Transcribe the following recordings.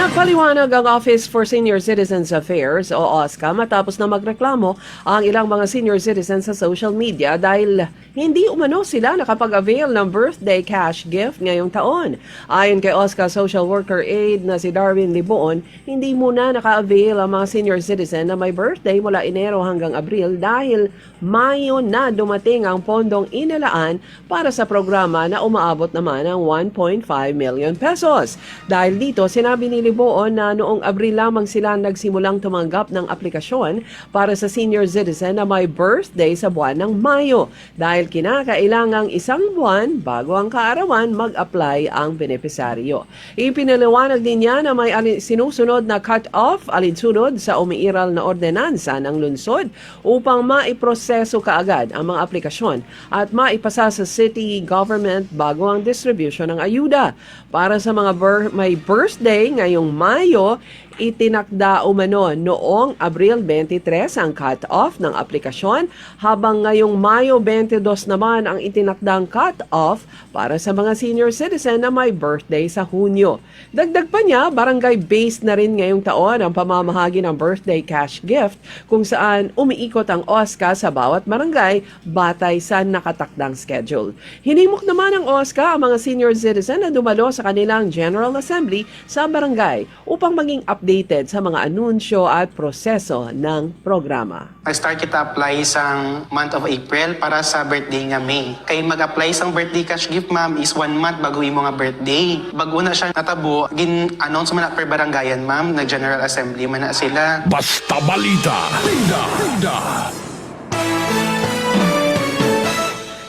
Nagpaliwanag ang Office for Senior Citizens Affairs o OSCA matapos na magreklamo ang ilang mga senior citizens sa social media dahil hindi umano sila nakapag-avail ng birthday cash gift ngayong taon. Ayon kay OSCA Social Worker Aide na si Darwin Liboon, hindi muna naka-avail ang mga senior citizen na may birthday mula Enero hanggang Abril dahil Mayo na dumating ang pondong inilaan para sa programa na umaabot naman ng 1.5 million pesos. Dahil dito, sinabi ni Liboon na noong Abril lamang sila nagsimulang tumanggap ng aplikasyon para sa senior citizen na may birthday sa buwan ng Mayo dahil kinakailangang isang buwan bago ang kaarawan mag-apply ang benepisaryo. Ipinaliwanag din niya na may sinusunod na cut-off alinsunod sa umiiral na ordenansa ng lungsod upang maiproseso kaagad ang mga aplikasyon at maipasa sa city government bago ang distribution ng ayuda. Para sa mga may birthday ngayong Mayo, itinakda umano noong Abril 23 ang cut-off ng aplikasyon habang ngayong Mayo 22 naman ang itinakdang cut-off para sa mga senior citizen na may birthday sa Hunyo. Dagdag pa niya, barangay-based na rin ngayong taon ang pamamahagi ng birthday cash gift kung saan umiikot ang OSCA sa bawat barangay batay sa nakatakdang schedule. Hinimok naman ng OSCA ang mga senior citizen na dumalo sa kanilang General Assembly sa barangay upang maging updated sa mga anunsyo at proseso ng programa. Start kita apply sa month of April para sa birthday nga May. Kay mag-apply sang birthday cash gift ma'am is 1 month bago imo nga birthday. Bago na siya natabo, gin-announce man na per barangayan ma'am, na General Assembly man na sila. Basta balita. Bida.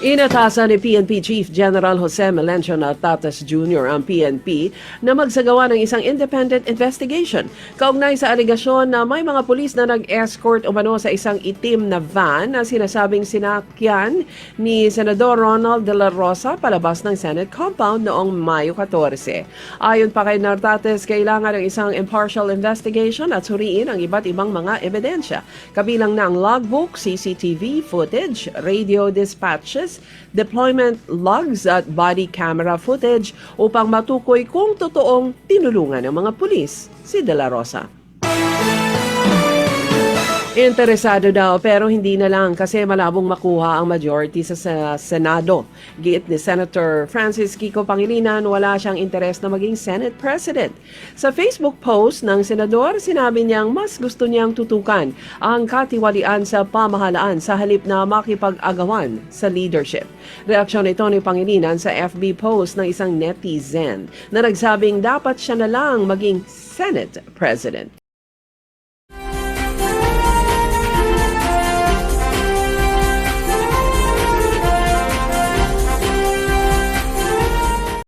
Inatasan ni PNP Chief General Jose Melencio Natatas Jr. ang PNP na magsagawa ng isang independent investigation kaugnay sa alegasyon na may mga pulis na nag-escort umano sa isang itim na van na sinasabing sinakyan ni Senador Ronald De La Rosa palabas ng Senate compound noong Mayo 14. Ayon pa kay Natatas, kailangan ng isang impartial investigation at suriin ang iba't ibang mga ebidensya. Kabilang na ang logbook, CCTV footage, radio dispatches, deployment logs at body camera footage upang matukoy kung totoong tinulungan ng mga pulis si De La Rosa. Interesado daw pero hindi na lang kasi malabong makuha ang majority sa Senado. Giit ni Senator Francis Kiko Pangilinan, wala siyang interes na maging Senate President. Sa Facebook post ng Senador, sinabi niyang mas gusto niyang tutukan ang katiwalian sa pamahalaan sa halip na makipag-agawan sa leadership. Reaksyon ito ni Pangilinan sa FB post ng isang netizen na nagsabing dapat siya na lang maging Senate President.